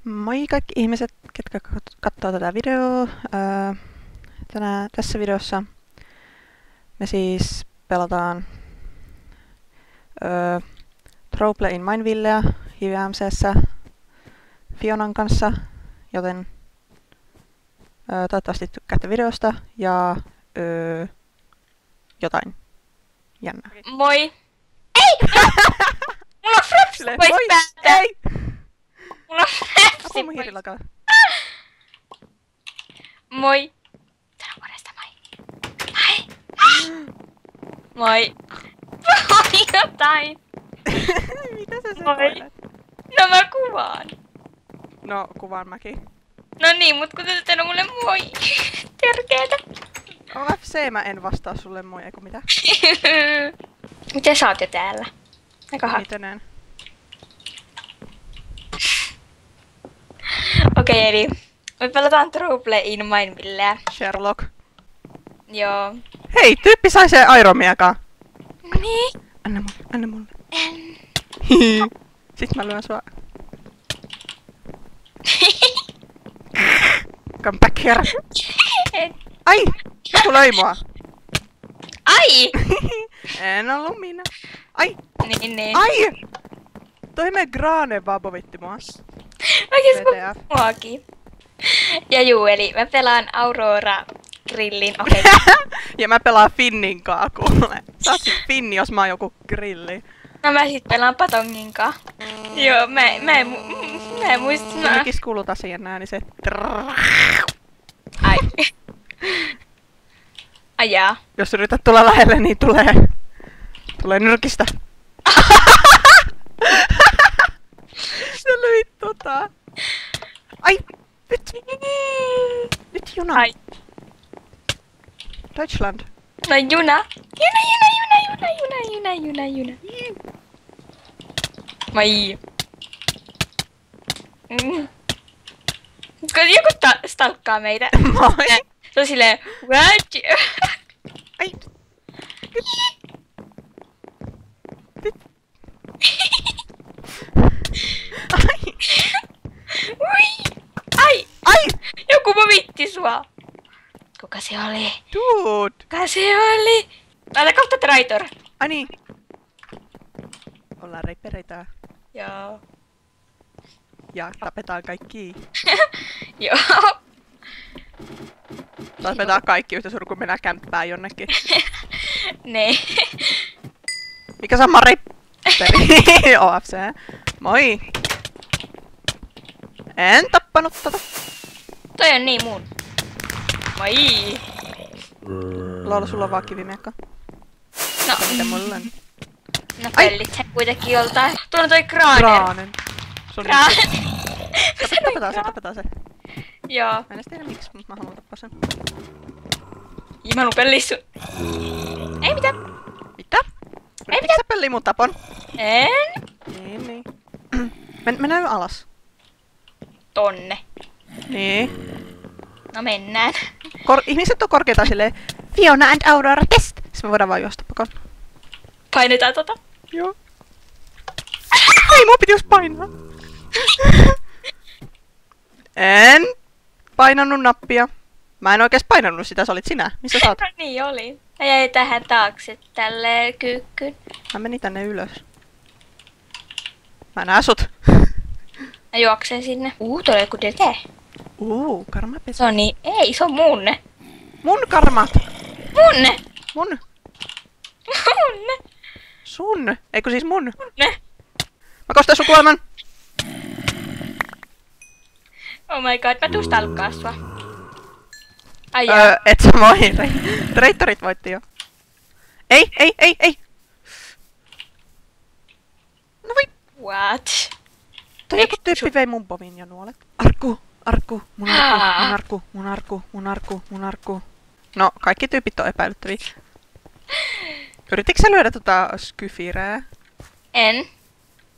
Moi kaikki ihmiset, ketkä katsoo tätä videoa. Tässä videossa me siis pelataan Roleplay in Minevillea JVMC:ssä Fionan kanssa, joten toivottavasti tykkäätte videosta ja jotain jännää. Moi! Ei! Mulla on frapsi pois Moi! päältä! Ei! Mulla on frapsi Apua mun pois. hiirilakaa. Moi! Sano koresta moi! Moi! Moi! Moi jotain! Mitä sä Moi. sekoilet? No mä kuvaan. No, kuvaan mäkin. No niin, mut kun te ette mulle moi! Törkeetä! OFC mä en vastaa sulle moi, eikö mitä? Miten sä oot jo täällä? Aika Mitenään? Okei, eli me pelataan Roleplay in Minevilleä. Sherlock. Joo. Hei, tyyppi sai se Iron-miekan. Niin. Anna mulle, anna mulle. Sit mä lyön sua. Come back here. Ai! Joku löi mua. Ai! En ollut minä. Ai! Niin. Ai! Toi me Grane vabovitti mua. Oikeesti WTF. muakin. Ja juu, eli mä pelaan Aurora grillin. Okei. Ja mä pelaan Finnin kaa kuule. Sä oot sit Finni, jos mä oon joku grilli. No mä sit pelaan Patongin kaa. Joo, mä en muista Se sanoa. mikis kuuluta siihen ääni se. Ai. Ai jaa. Jos yrität tulla lähelle, niin tulee nyrkistä. Sä löit tota. Ai! Nyt juna. Ai. Deutschland. No juna. Juna. Moi. Kun joku stalkkaa meitä. Moi! Se on silleen, what? Ai! Nyt. Ai! Ui! Ai! Ai! Joku povitti sua. Kuka se oli? Dude! Kuka se oli? Älä kohta traitor. Ai niin. Ollaan reippereitä Joo. ja tapetaan kaikki. Joo. Tapetaan kaikki yhtä suru, kun mennään kämppään jonnekin. Ne. Mikä sama reipperi? OFC. Moi! En tappanut tota. Toi on niin mun. Moi. Lola, sulla on vaan kivimiekka. No, Mitä mulla on? no Ai. pellit sen kuitenkin joltain. Tuolla on toi Graaner. Graanen. Se on Graaner. Tapetaan se. Joo. Mä en edes tiedä miksi, mutta mä haluan tappaa sen. Imanu pellissu. Ei mitään. Mitä? Yritätkö sä pelliä mun tapon? En. Niin. Mennään alas. Tonne. Niin. No mennään. Ihmiset on korkeita silleen Fiona and Aurora test! Sitten me voidaan vaan juosta pakoon. Painetaan tota. Joo. Ai, mun piti just painaa. En painannut nappia. Mä en oikeesti painannut sitä, sä olit sinä. Missä sä oot? No niin oli. Mä jäin tähän taakse tälleen kyykkyyn. Mä menin tänne ylös. Mä näen sut. Mä juoksen sinne. Tulee joku dete. Karmapesä. Se on niin. Ei, se on mun. Mun karmat. Mun. Mun. Mun. Sun. Eikö siis mun? Mun. Mä kostan sun kuoleman. Oh my god, mä tuun stalkkaa sua. Ai jaa. Et sä voi. Traitorit voitti jo. Ei. No voi. What? Toi joku tyyppi vei mun povin ja nuolet. Arkku, mun arku. No, kaikki tyypit on epäilyttäviä. Yrititkö sä lyödä tota skyfirää? En.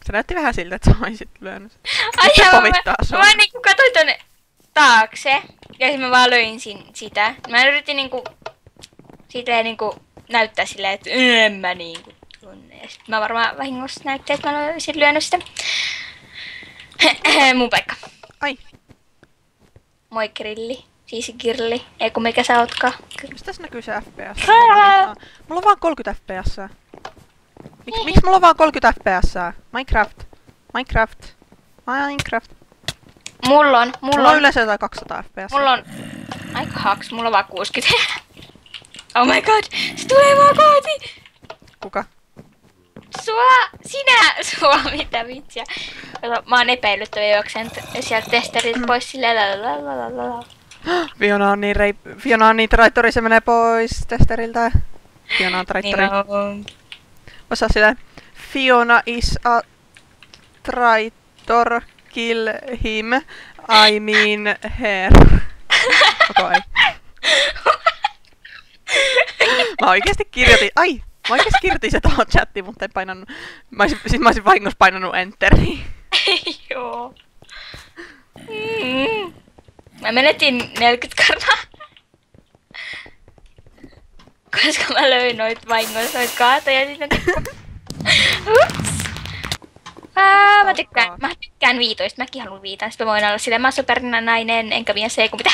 Se näytti vähän siltä, että sä olisit lyönyt. Ai Nyt se jaa, povittaa sua. mä niinku katsoin tonne taakse. Ja sit mä vaan löin sitä. Mä yritin niinku silleen niinku näyttää silleen, että en mä niinku tunne. Ja sit mä varmaan vahingossa näytti, että mä olisin lyönyt sitä. Mun paikka. Ai, Moi Grilli. Siis Girli. Ei kun mikä sä ootkaan. mistä se näkyy se FPS? Mulla on vaan 30 FPS. Miksi mulla on vaan 30 FPS? Minecraft. Mulla on Mulla on yleensä jotain 200 FPS. Mulla on aika haks, mulla on vaan 60. Oh my god, se tulee vaan kohti! Kuka? Sua, mitä vitsiä. Kato, mä oon epäilyttävä juoksen sieltä testeriltä pois silleen lalalala. Fiona on niin traittori, se menee pois testeriltä. Fiona on traittori. Osaa silleen. Fiona is a traitor, kill him, I mean her. Okei. Mä oikeesti kirjoitin se tohon chattiin, mutta en painanut. Mä olisin vahingossa painanut enteriin. Joo. Mä menetin 40 karnaa. Koska mä löin noit kaatoja ja sitten ups. Mä tykkään viitoista, mäkin haluan viitaan. Sitten mä voin olla silleen, mä oon superina nainen, enkä mies ei kun mitä.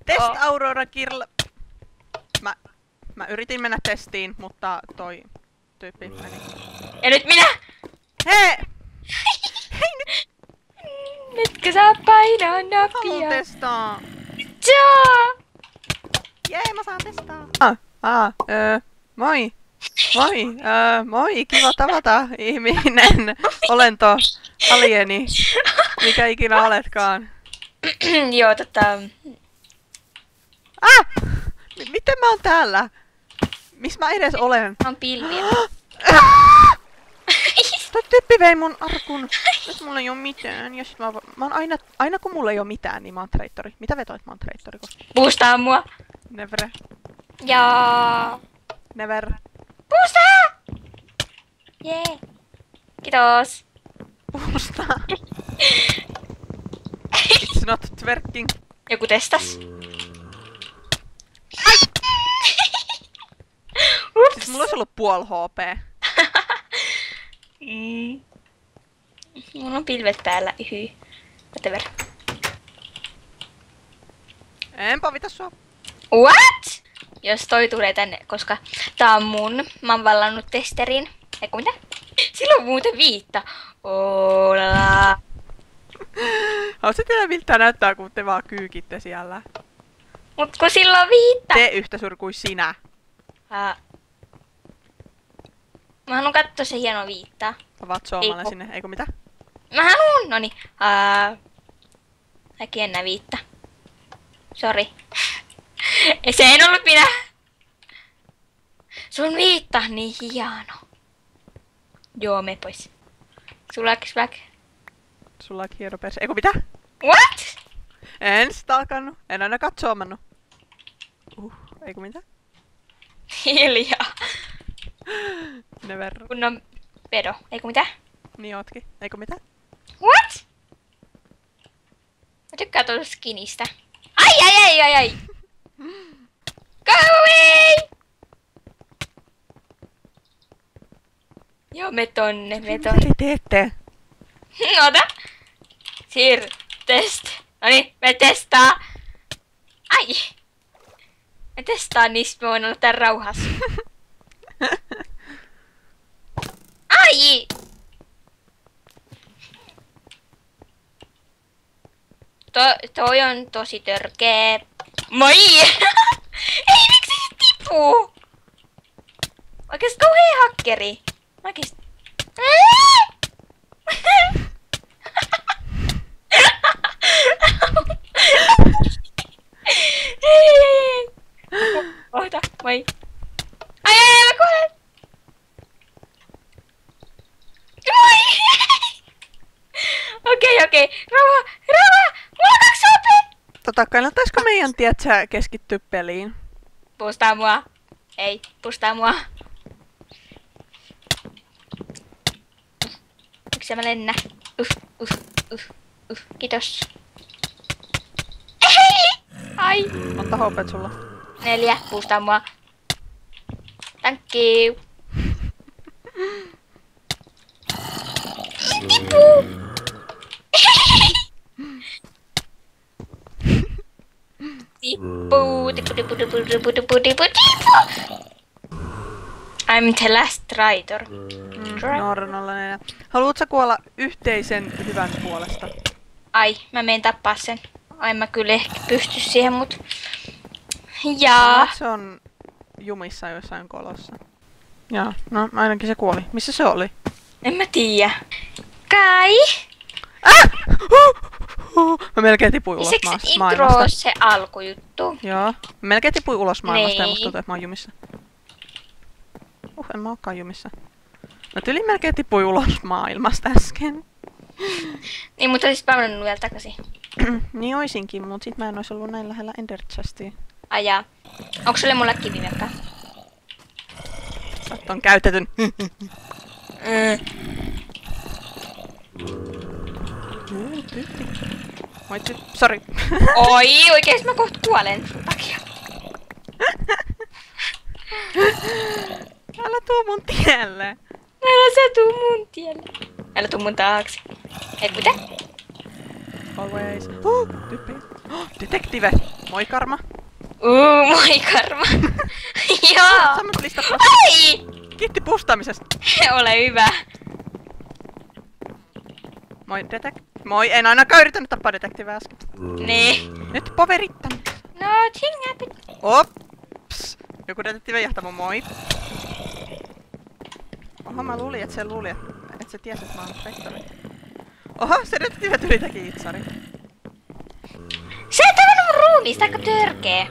Test Aurora Kirl. Mä yritin mennä testiin, mutta toi tyyppi meni. Ja nyt minä! Hei! Hei nyt! Nytkö saa painaa Haluun nappia? testaa! Jaa! Jee, mä saan testaa! Moi! Moi! Kiva tavata, ihminen, olento, alieni, mikä ikinä oletkaan. Joo, Miten mä oon täällä? Missä mä edes olen? on pilviä. Toi tyyppi vei mun arkun. Nyt mulla ei oo mitään. Ja sit mä oon aina kun mulla ei oo mitään, niin mä oon traittori. Mitä vetoit mä oon traittori? Boostaa mua. Never. Jaa. Never. Boostaa! Jee. Kiitos. Puusta. It's not twerking. Joku testas. Siis mulla olisi ollut puol HP. Mulla on pilvet päällä. Whatever. En pavita sua. What? Jos toi tulee tänne, koska tää on mun. Mä oon vallannut testerin. Eiku mitä? Sillä on muuten viitta. Olla. Haluaisit tiedä miltä tää näyttää, kun te vaan kyykitte siellä. Mut kun sillä on viitta. Tee yhtä suuri kuin sinä. Mä haluan katsoa se hieno viittaa. Avaat suomalle sinne, eikö mitä? Mä haluun, noni. Äkkiä enää viitta. Sori. Se ei ollut minä. Sun viitta niin hieno. Joo, me pois. Sulaks back. Sulla on hieno perse. Eikö mitä? What? En sitä alkanut. En aina katsoamannut. Eikö mitä? Hiljaa. Never. Kun on pedo. Eikö mitä? Niin ootkin. Eikö mitä? What? Mä tykkään tuosta skinistä. Ai! Go away! Joo, me tonne. Mitä te teette? Ota. Test. Noniin, me testaa. Ai. Me testaan, niin sit me voin olla tän rauhassa. Ai! Toi on tosi törkeä. Moi! Ei, miksi se tippuu? Oikeesti kauhea hakkeri. Oikeesti. Ei. Ota, moi. Ai, mä kuolen. Moi! Okei. Rauha. Mulla on 2 HP. Kannattaisiko meidän, tietsä, keskittyä peliin? Pustaa mua. Ei, pustaa mua. Miksi mä lennä? Kiitos. Ai. Monta HP sulla? 4, pustaa mua. Thank you. Tippuu. I'm the last traitor. Noora 04. Haluatko kuolla yhteisen hyvän puolesta? Ai, mä menen tappaa sen. Ai mä kyllä ehkä pysty siihen, mut... Jaa. Se on jumissa jossain kolossa. Jaa, no ainakin se kuoli. Missä se oli? En mä tiedä. Kai? Mä melkein tipuin ulos maailmasta. Intro se alkujuttu? Joo. Mä melkein tipuin ulos maailmasta ja Niin. musta tuntuu, että mä oon jumissa. En mä ookaan jumissa. Mä tyli melkein tipuin ulos maailmasta äsken. Niin, mutta olisit palannut vielä takaisin. Niin oisinkin, mut sit mä en ois ollut näin lähellä Ender Chestia. Ai jaa. Onks sulle mulla kivimeppä? Sä oot on käytetyn. Moi sori. Oi, oikeesti mä kohta kuolen sun takia. Älä tuu mun tielle. Älä sä tuu mun tielle. Älä tuu mun taakse. Et mitä? Always. Tyyppi. Detektive. Moi Karma. Moi Karma. Joo. Sä mut listat Ai! Kiitti pustaamisesta. Ole hyvä. Moi Moi, en ainakaan yrittänyt tappaa detektiiviä äsken. Niin. Nyt poverittan. No, tjingäpit. Ops. Joku detektiivi jahtamo, moi. Oho, mä luulin, että se tiesi, että mä oon traktori. Oho, se detektiivi tuli teki itsari. Sä et avannut mun ruumiista, aika törkeä.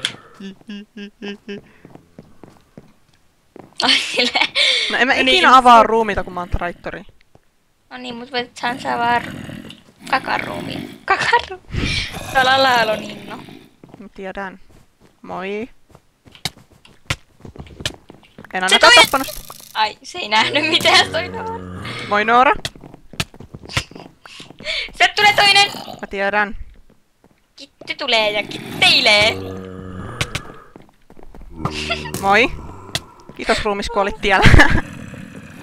Ai silleen. No en mä Niin. ikinä avaa ruumiita, kun mä oon traktori. No niin, mut voit saa vaan kakaruumiin. Kakaruumiin. Talalaalo Ninno. Mä tiedän. Moi. En ainakaan toi- tappanut. Ai, se ei nähnyt mitään toi Noora. Moi Noora. Sieltä tulee toinen. Mä tiedän. Kitty tulee ja kitteilee. Moi. Kiitos ruumis, kun olit tiellä.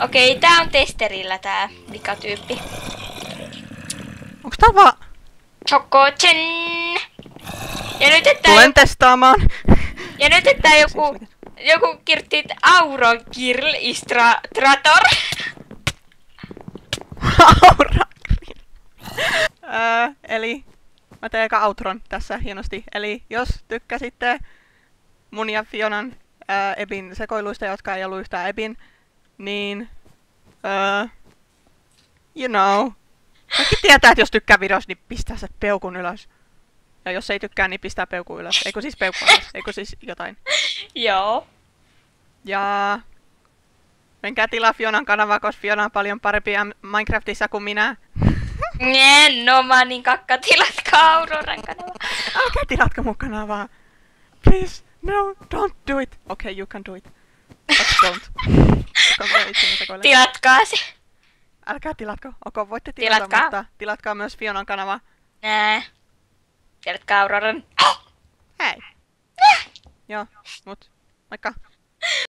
Okei, tää on testerillä tää vikatyyppi. Onks tää vaan... Chokochen! Ja nyt että Tulen testaamaan. joku kirjoitti, että Aurokirl Istrator. Aura. Eli mä teen eka outron tässä hienosti. Eli jos tykkäsitte mun ja Fionan Ebin sekoiluista, jotka ei ollut yhtään Ebin, niin you know. Kaikki tietää, että jos tykkää videosta, niin pistää se peukun ylös. Ja jos ei tykkää, niin pistää peukun ylös. Eikö siis peukku ylös? Eikö siis jotain? Joo. Ja menkää tilaa Fionan kanavaa, koska Fiona on paljon parempi Minecraftissa kuin minä. No mä niin kakkatilatkaa Auroran kanava. Älkää tilatko mun kanavaa. Please, no, don't do it. Okay, you can do it. But don't. Tilatkaa se. Älkää tilatko. Okay, voitte tilata, Tilatkaa. mutta tilatkaa myös Fionan kanava. Nää. Tilatkaa Auroran. Hei. Joo, mut moikka.